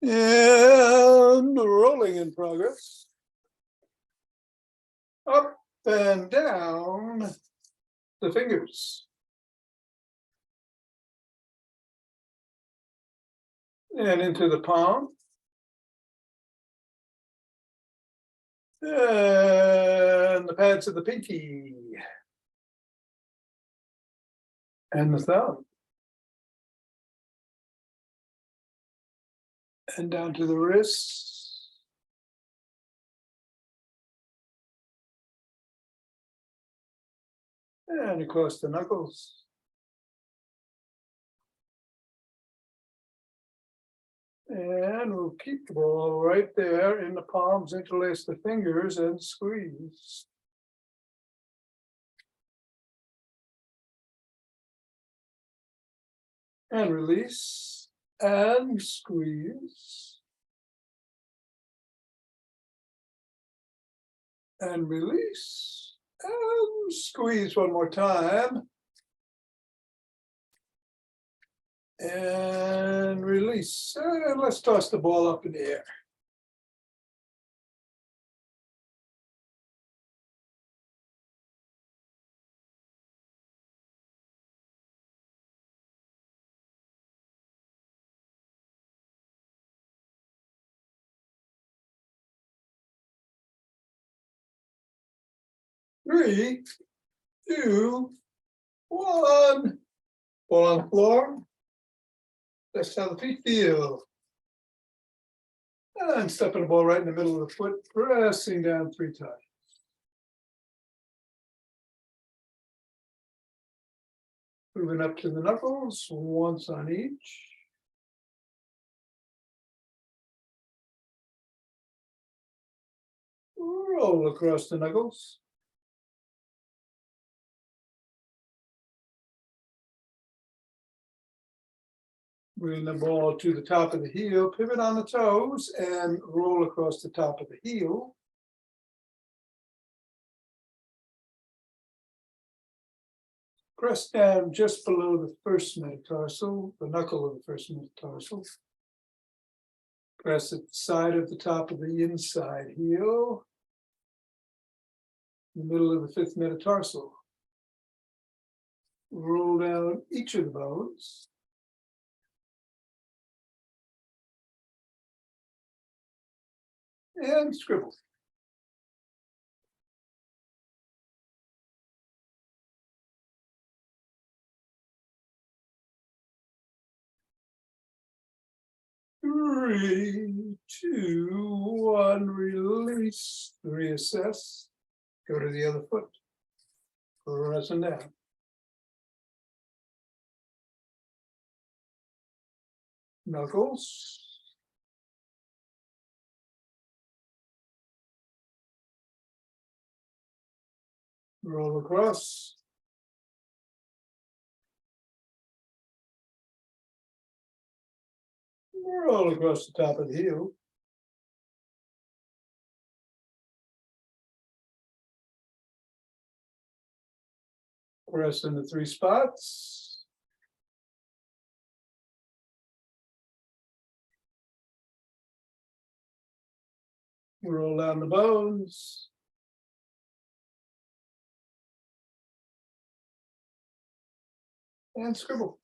And rolling in progress. Up and down the fingers. And into the palm. And the pads of the pinky. And the thumb. And down to the wrists. And across the knuckles. And we'll keep the ball right there in the palms, interlace the fingers and squeeze. And release and squeeze. And release and squeeze one more time. And release. And let's toss the ball up in the air. Three, two, one. Ball on the floor. That's how the feet feel. And stepping the ball right in the middle of the foot, pressing down 3 times. Moving up to the knuckles, once on each. Roll across the knuckles. Bring the ball to the top of the heel, pivot on the toes, and roll across the top of the heel. Press down just below the first metatarsal, the knuckle of the first metatarsal. Press at the side of the top of the inside heel, in the middle of the 5th metatarsal. Roll down each of the bones. And scribble. Three, two, one, release, reassess, go to the other foot, press and down. Knuckles. Roll across. Roll across the top of the heel. Press in the 3 spots. Roll down the bones. And scribble.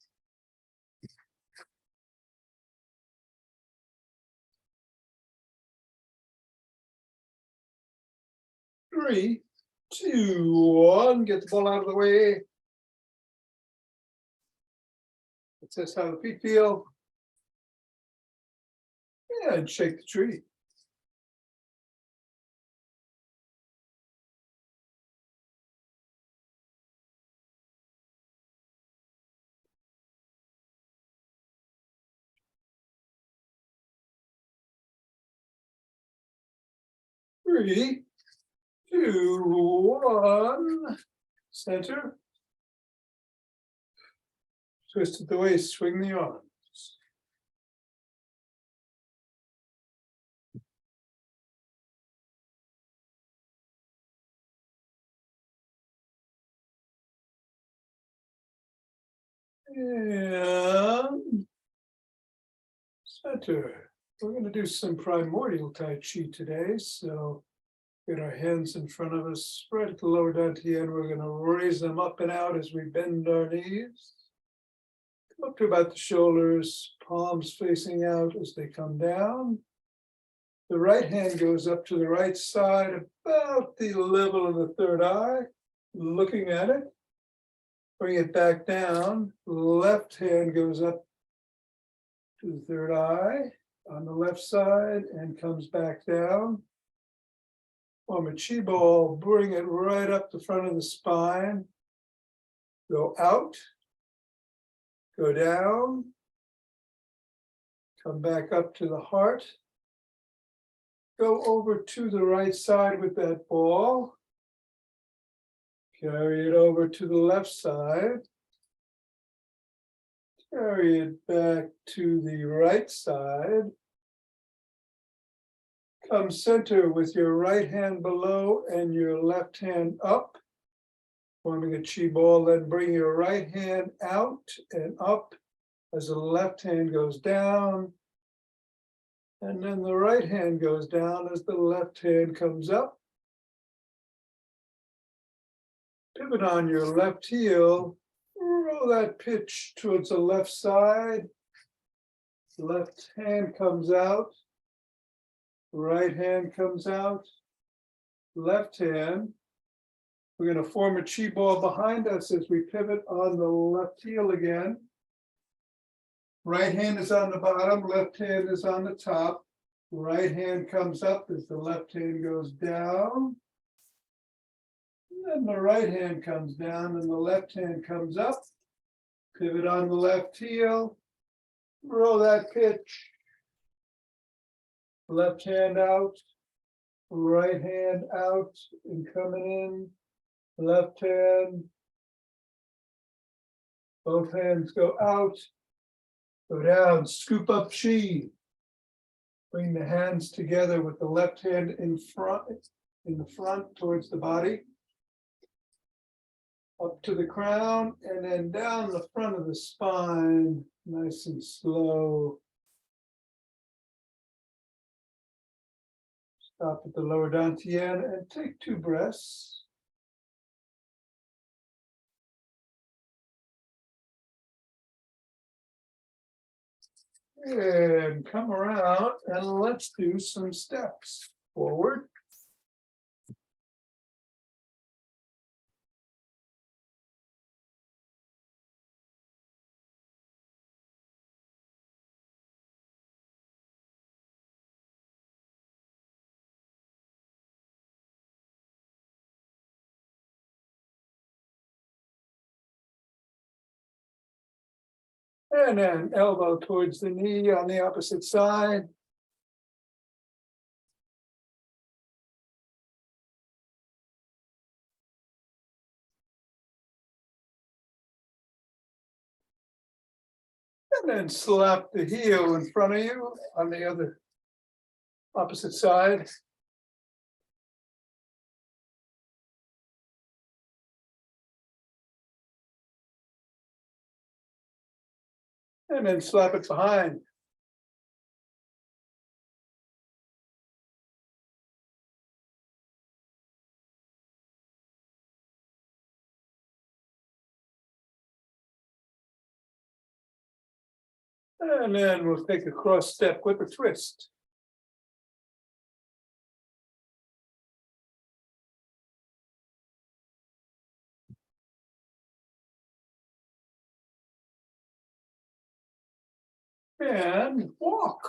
Three, two, one, get the ball out of the way. That's how the feet feel. And shake the tree. Three, two, one, center. Twist at the waist, swing the arms. And center. We're going to do some primordial Tai Chi today. So get our hands in front of us, spread the lower dantian. We're going to raise them up and out as we bend our knees. Come up to about the shoulders, palms facing out as they come down. The right hand goes up to the right side, about the level of the third eye, looking at it. Bring it back down. Left hand goes up to the third eye on the left side and comes back down. Form a chi ball, bring it right up the front of the spine. Go out, go down, come back up to the heart. Go over to the right side with that ball. Carry it over to the left side. Carry it back to the right side. Come center with your right hand below and your left hand up, forming a chi ball. Then bring your right hand out and up as the left hand goes down. And then the right hand goes down as the left hand comes up. Pivot on your left heel. Roll that pitch towards the left side. Left hand comes out. Right hand comes out. Left hand. We're going to form a chi ball behind us as we pivot on the left heel again. Right hand is on the bottom, left hand is on the top. Right hand comes up as the left hand goes down. And then the right hand comes down and the left hand comes up. Pivot on the left heel. Roll that pitch. Left hand out. Right hand out and coming in. Left hand. Both hands go out. Go down, scoop up chi. Bring the hands together with the left hand in the front towards the body. Up to the crown and then down the front of the spine, nice and slow. Stop at the lower dantian and take 2 breaths. And come around and let's do some steps forward. And then elbow towards the knee on the opposite side. And then slap the heel in front of you on the other opposite side. And then slap it behind. And then we'll take a cross step with a twist. And walk.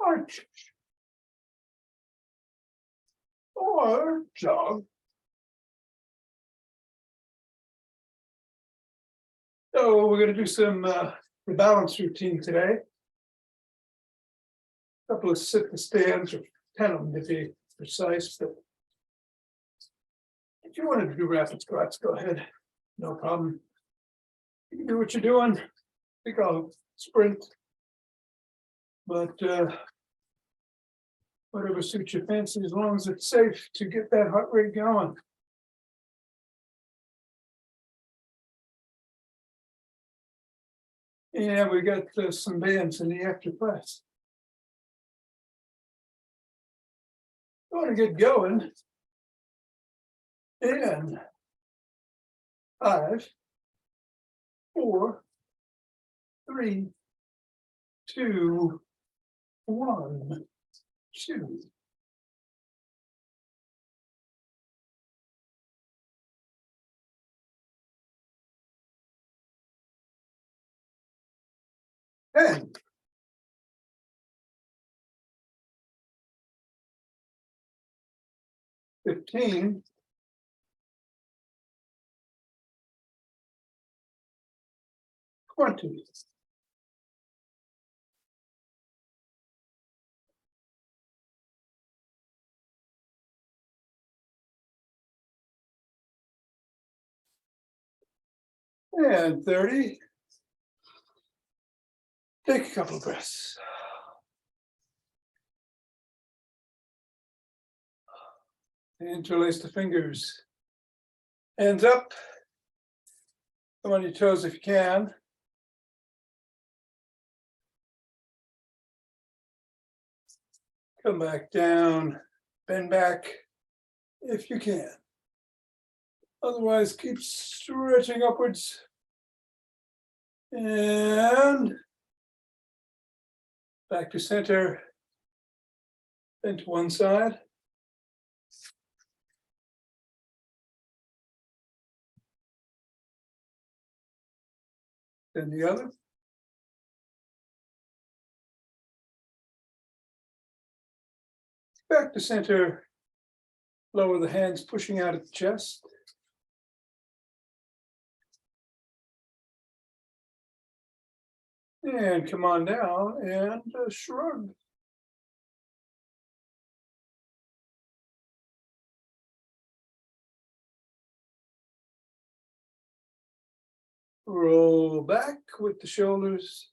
March. Or jog. So we're going to do some the balance routine today. A couple of sit and stands, or 10 of them to be precise. But if you wanted to do rapid squats, go ahead. No problem. You can do what you're doing. I think I'll sprint. But whatever suits your fancy, as long as it's safe to get that heart rate going. And we got some bands in the after class. I want to get going. And 5, 4, 3, 2, 1, 2. And 15, 20. And 30. Take a couple of breaths. Interlace the fingers. Hands up. Come on your toes if you can. Come back down. Bend back if you can. Otherwise, keep stretching upwards. And back to center. Then to one side. Then the other. Back to center. Lower the hands, pushing out at the chest. And come on down and shrug. Roll back with the shoulders.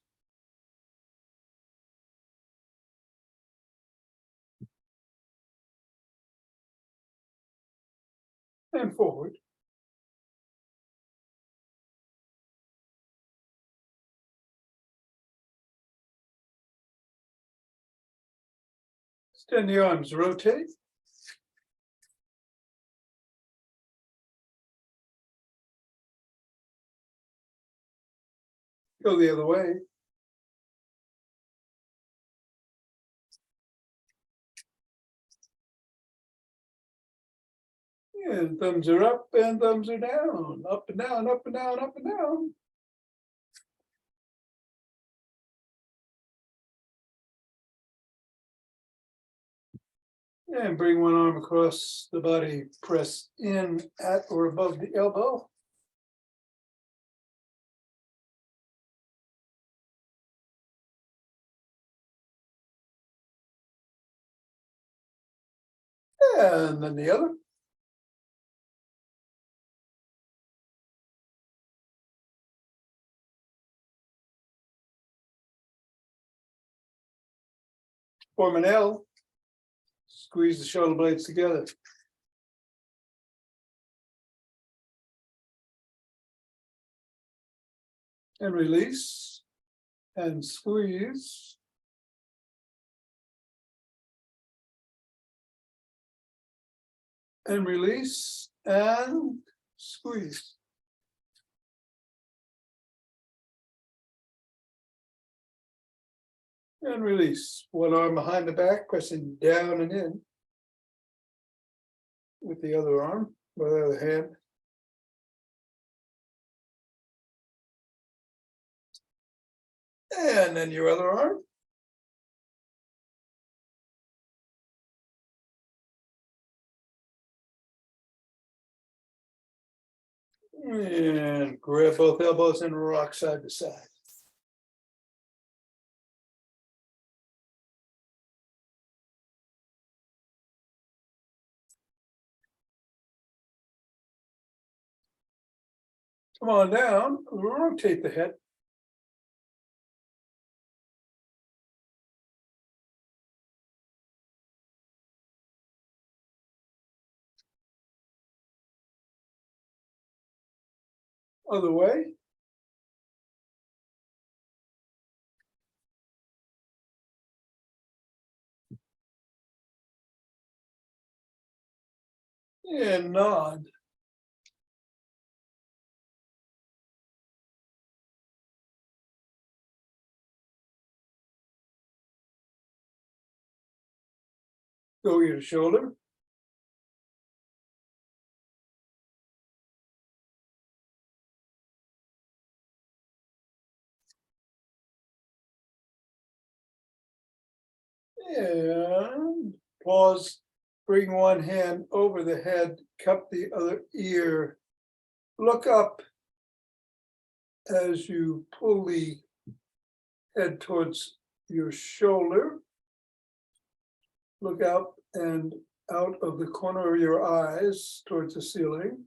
And forward. Extend the arms, rotate. Go the other way. And thumbs are up and thumbs are down. Up and down, up and down, up and down. And bring one arm across the body, press in at or above the elbow. And then the other. Form an L. Squeeze the shoulder blades together. And release. And squeeze. And release. And squeeze. And release. One arm behind the back, pressing down and in. With the other arm, with the other hand. And then your other arm. And grab both elbows and rock side to side. Come on down, rotate the head. Other way. And nod. Go your shoulder. And pause, bring one hand over the head, cup the other ear. Look up as you pull the head towards your shoulder. Look out and out of the corner of your eyes towards the ceiling.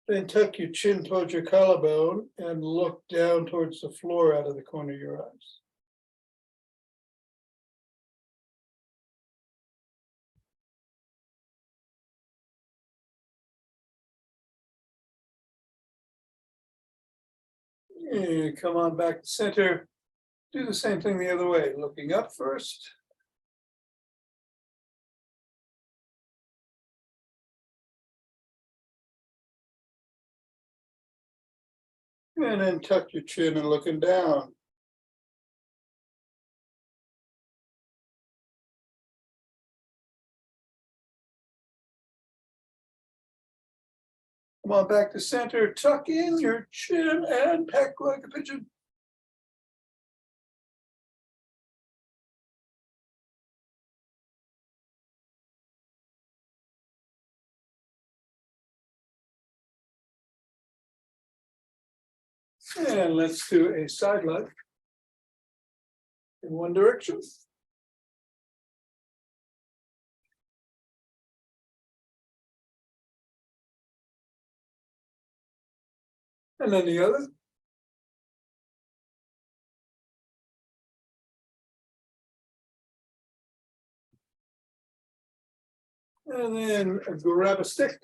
Then tuck your chin towards your collarbone and look down towards the floor out of the corner of your eyes. And come on back to center. Do the same thing the other way, looking up first. And then tuck your chin and looking down. Come on back to center, tuck in your chin and peck like a pigeon. And let's do a side leg in one direction. And then the other. And then grab a stick.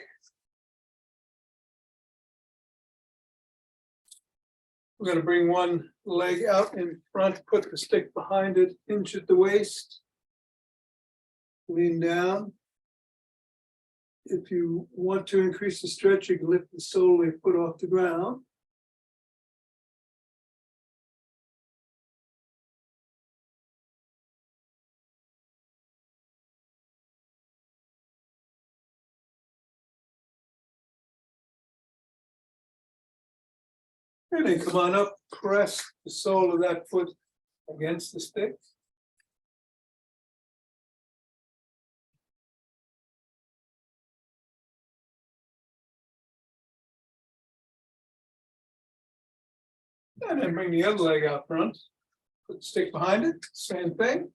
We're going to bring one leg out in front, put the stick behind it, hinge at the waist. Lean down. If you want to increase the stretch, you can lift the sole of your foot off the ground. And then come on up, press the sole of that foot against the stick. And then bring the other leg out front. Put the stick behind it, same thing.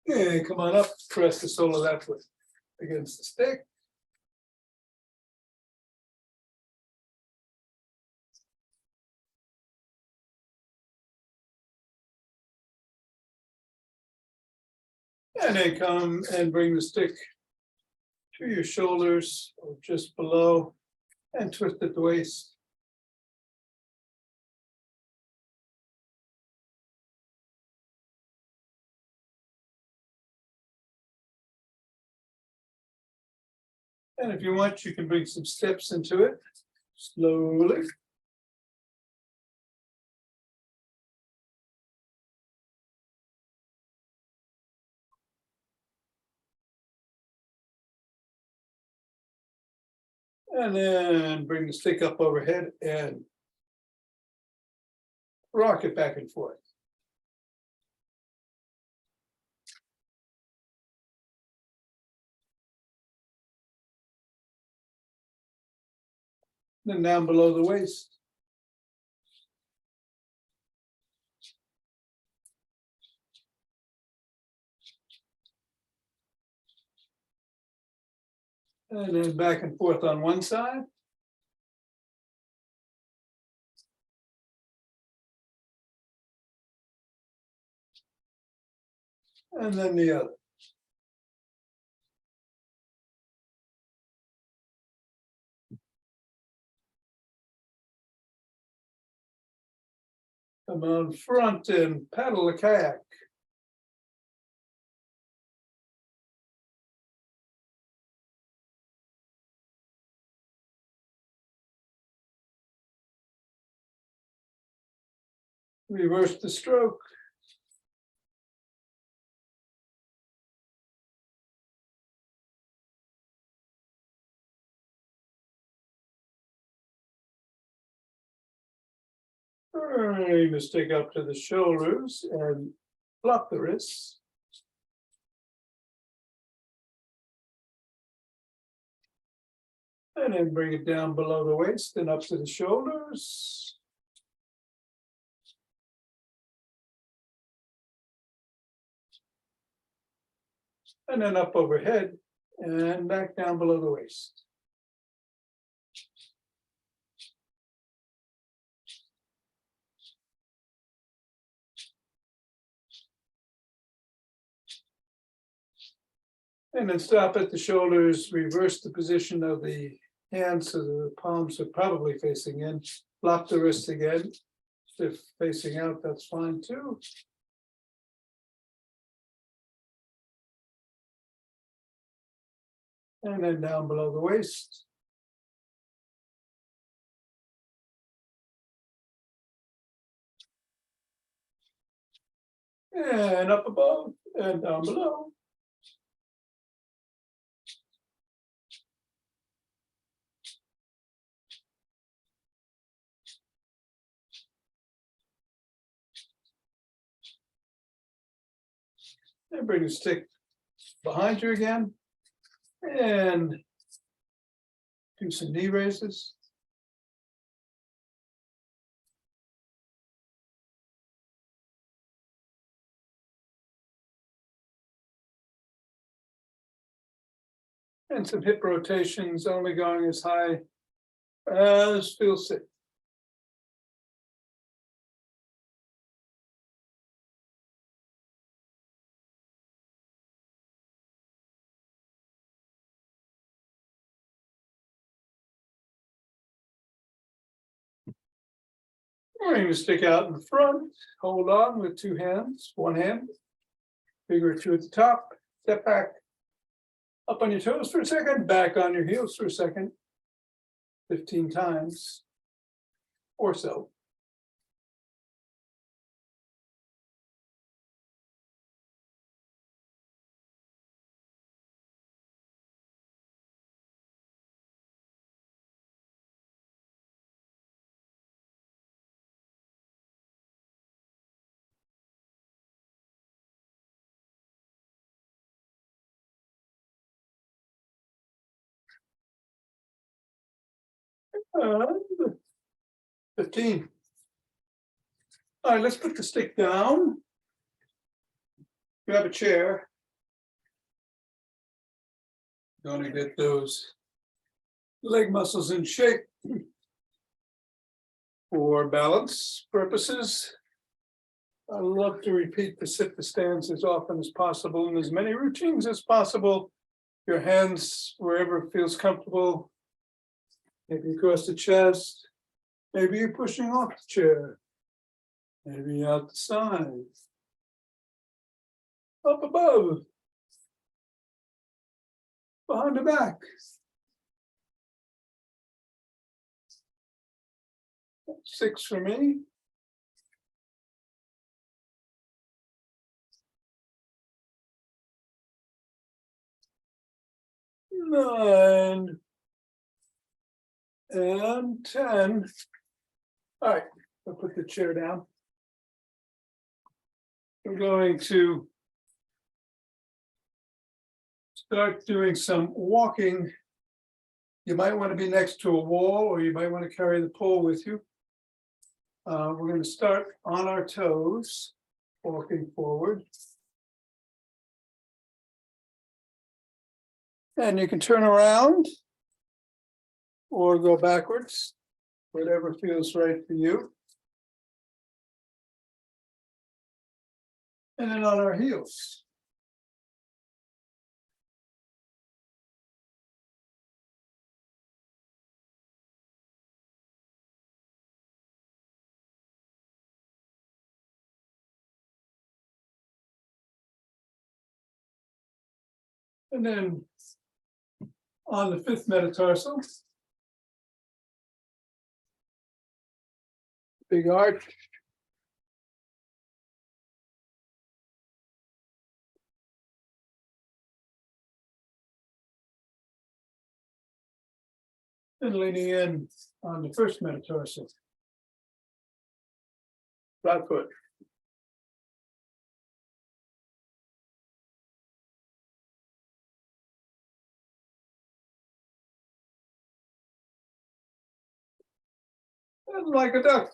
And come on up, press the sole of that foot against the stick. And then come and bring the stick to your shoulders or just below and twist at the waist. And if you want, you can bring some steps into it slowly. And then bring the stick up overhead and rock it back and forth. Then down below the waist. And then back and forth on one side. And then the other. Come on front and paddle a kayak. Reverse the stroke. Any mistake up to the shoulders and flop the wrists. And then bring it down below the waist and up to the shoulders. And then up overhead and back down below the waist. And then stop at the shoulders, reverse the position of the hands so the palms are probably facing in. Flop the wrist again. If facing out, that's fine too. And then down below the waist. And up above and down below. And bring the stick behind you again. And do some knee raises. And some hip rotations, only going as high as feels safe. Bring the stick out in front, hold on with two hands, one hand, finger two at the top, step back, up on your toes for a second, back on your heels for a second, 15 times or so. And 15. All right, let's put the stick down. Grab a chair. Going to get those leg muscles in shape for balance purposes. I love to repeat the sit to stands as often as possible in as many routines as possible. Your hands wherever it feels comfortable. Maybe across the chest. Maybe you're pushing off the chair. Maybe out the side. Up above. Behind the back. That's 6 for me. Nine. And 10. All right, I'll put the chair down. We're going to start doing some walking. You might want to be next to a wall, or you might want to carry the pole with you. We're going to start on our toes, walking forward. And you can turn around or go backwards, whatever feels right for you. And then on our heels. And then on the fifth metatarsal, big arch. And leaning in on the first metatarsal. Flat foot. And like a duck.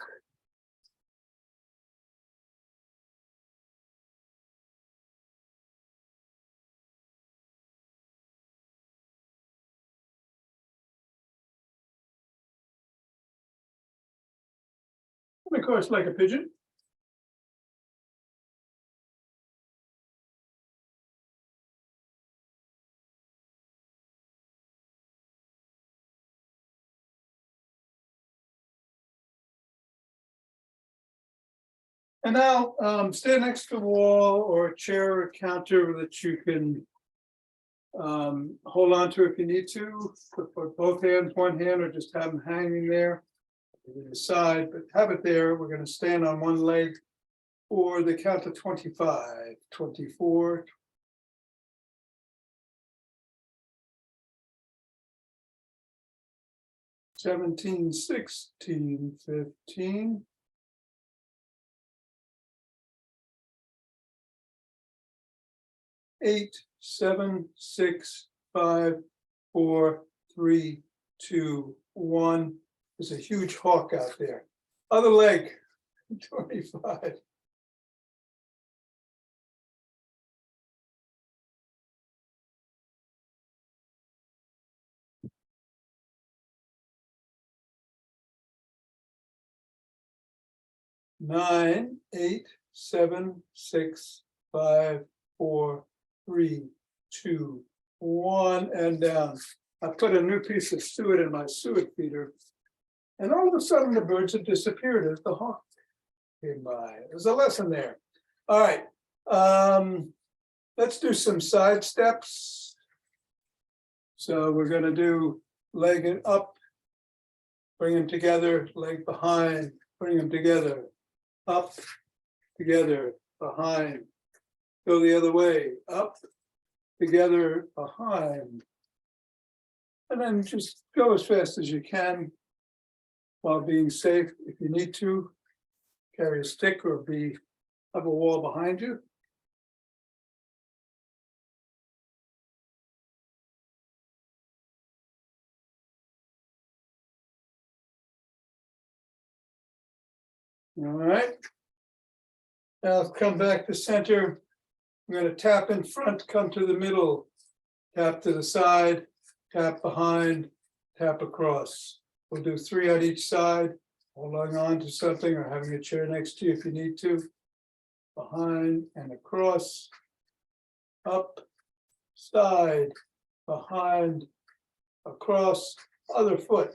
And of course, like a pigeon. And now stand next to the wall or a chair or counter that you can hold on to if you need to. Put both hands, one hand, or just have them hanging there. You can decide, but have it there. We're going to stand on one leg for the count of 25, 24. 17, 16, 15. 8, 7, 6, 5, 4, 3, 2, 1. There's a huge hawk out there. Other leg, 25. Nine, 8, 7, 6, 5, 4, 3, 2, 1, and down. I put a new piece of suet in my suet feeder, and all of a sudden the birds have disappeared as the hawk came by. There's a lesson there. All right, let's do some side steps. So we're going to do leg up, bring them together, leg behind, bring them together, up, together, behind, go the other way, up, together, behind. And then just go as fast as you can while being safe. If you need to, carry a stick or have a wall behind you. All right. Now come back to center. I'm going to tap in front, come to the middle, tap to the side, tap behind, tap across. We'll do 3 on each side, holding on to something or having a chair next to you if you need to. Behind and across, up, side, behind, across, other foot.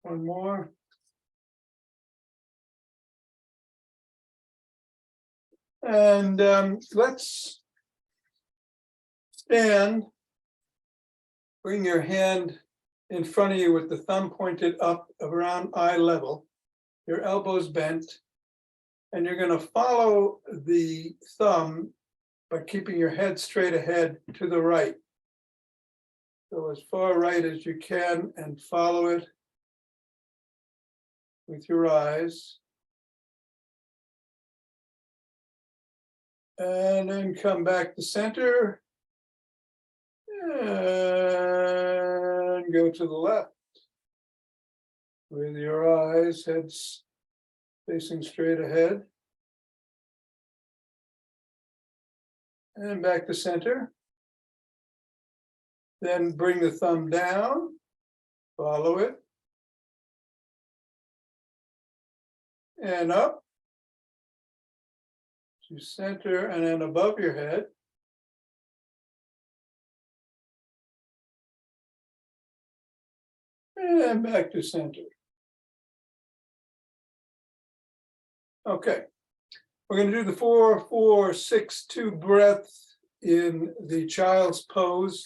One more. And let's stand. Bring your hand in front of you with the thumb pointed up around eye level, your elbows bent, and you're going to follow the thumb by keeping your head straight ahead to the right. So as far right as you can and follow it with your eyes. And then come back to center. And go to the left. With your eyes, heads facing straight ahead. And back to center. Then bring the thumb down, follow it. And up to center and then above your head. And back to center. Okay, we're going to do the 4-4-6-2 breath in the child's pose.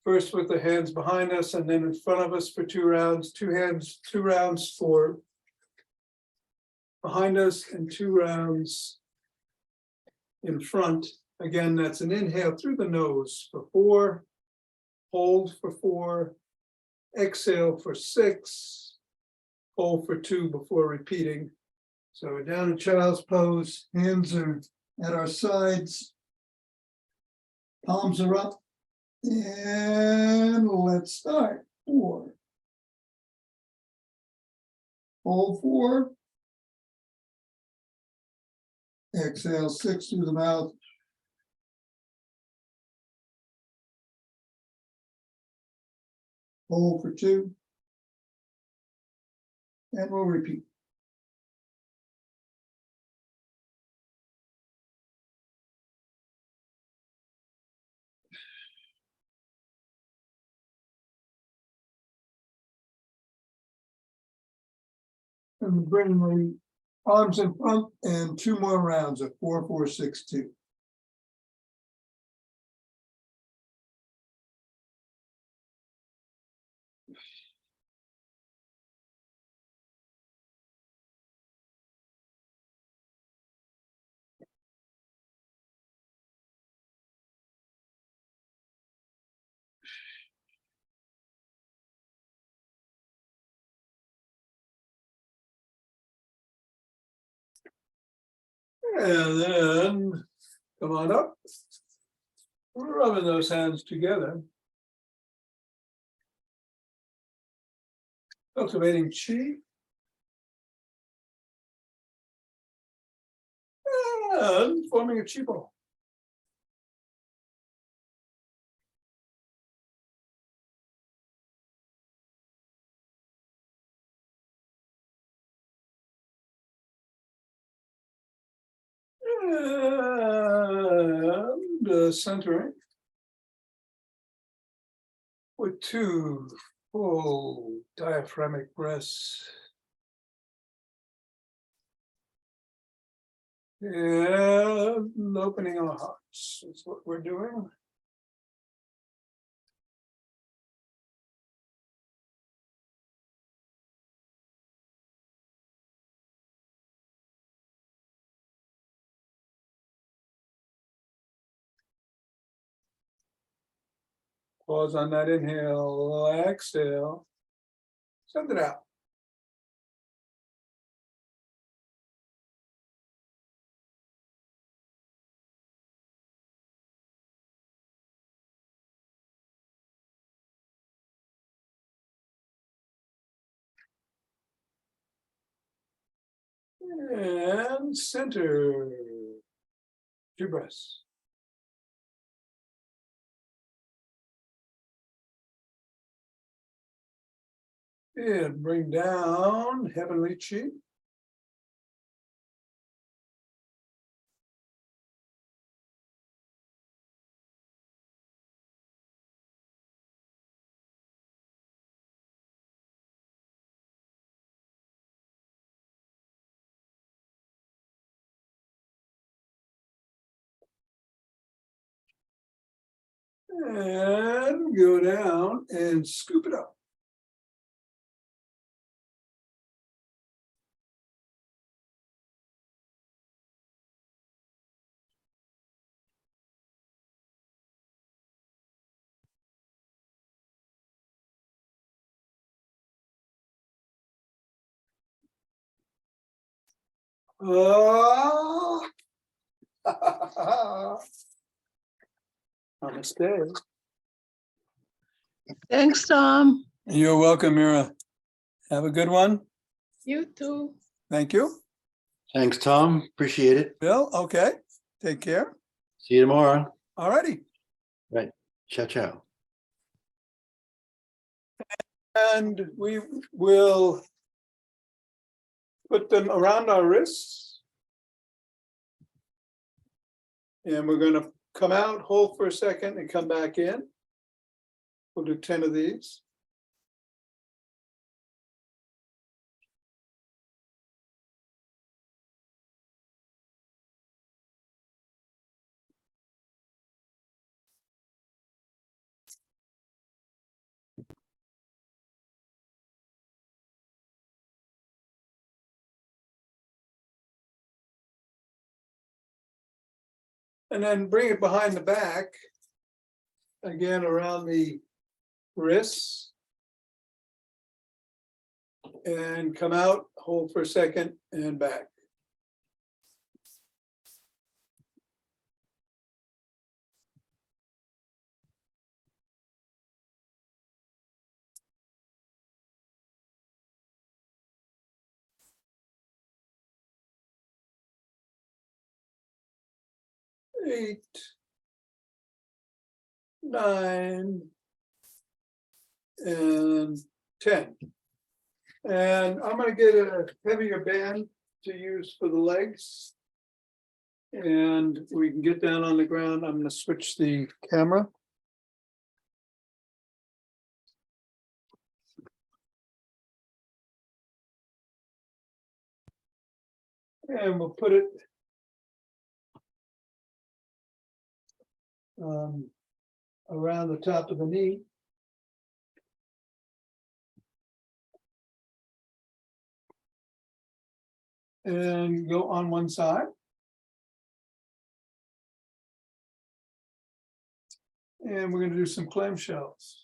First with the hands behind us and then in front of us for 2 rounds. 2 hands, 2 rounds for behind us and 2 rounds in front. Again, that's an inhale through the nose for 4, hold for 4, exhale for 6, hold for 2 before repeating. So we're down in child's pose, hands are at our sides, palms are up, and let's start. 4, hold 4, exhale 6 through the mouth. Hold for 2, and we'll repeat. And bring the arms in front and 2 more rounds of 4-4-6-2. And then come on up, rubbing those hands together. Cultivating chi. And forming a chi ball. And centering with 2 full diaphragmatic breaths. And opening our hearts is what we're doing. Pause on that inhale, exhale, send it out. And center. 2 breaths. And bring down heavenly chi. And go down and scoop it up. Namaste. Thanks, Tom. You're welcome, Mira. Have a good one. You too. Thank you. Thanks, Tom. Appreciate it. Bill, okay. Take care. See you tomorrow. All righty. Right. Ciao, ciao. And we will put them around our wrists. And we're going to come out, hold for a second, and come back in. We'll do 10 of these. And then bring it behind the back. Again, around the wrists. And come out, hold for a second, and back. Eight, 9, and 10. And I'm gonna get a heavier band to use for the legs. And we can get down on the ground. I'm gonna switch the camera. And we'll put it around the top of the knee. And go on one side. And we're going to do some clamshells.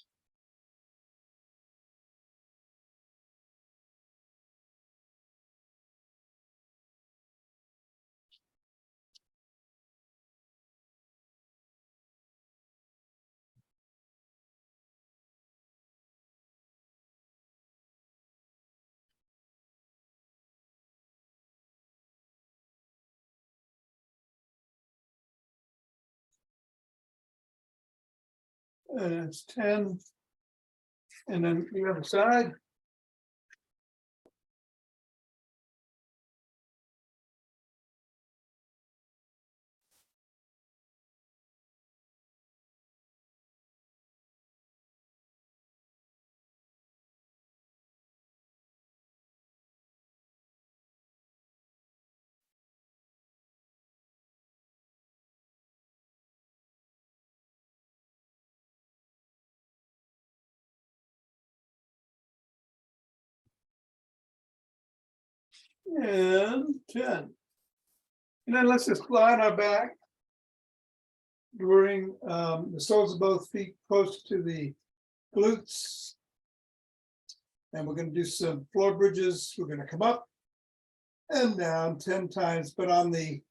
And it's 10. And then the other side. And 10. And then let's just lie on our back. Bring the soles of both feet close to the glutes. And we're going to do some floor bridges. We're going to come up and down 10 times, but on the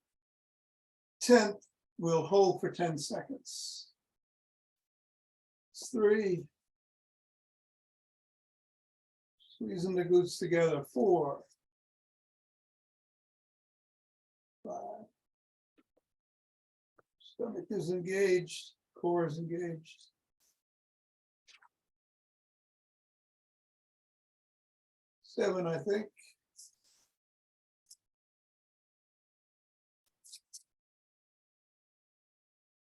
10th, we'll hold for 10 seconds. 3. Squeezing the glutes together. 4. 5. Stomach is engaged, core is engaged. 7, I think.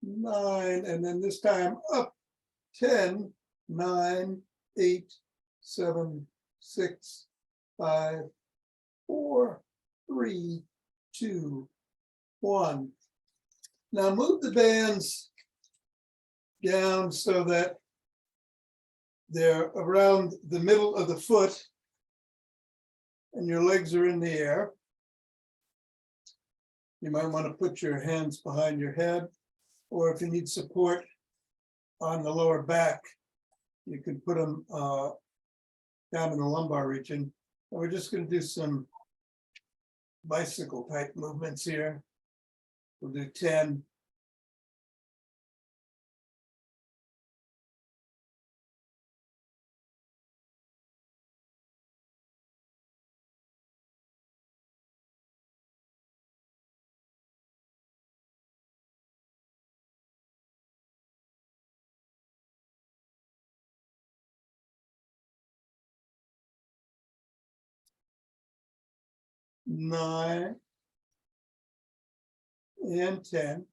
9, and then this time up. 10, 9, 8, 7, 6, 5, 4, 3, 2, 1. Now move the bands down so that they're around the middle of the foot and your legs are in the air. You might want to put your hands behind your head, or if you need support on the lower back, you can put them down in the lumbar region. And we're just going to do some bicycle type movements here. We'll do 10. Nine and 10.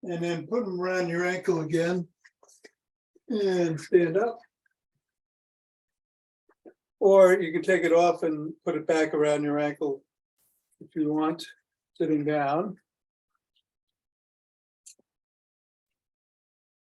And then put them around your ankle again and stand up. Or you can take it off and put it back around your ankle if you want, sitting down.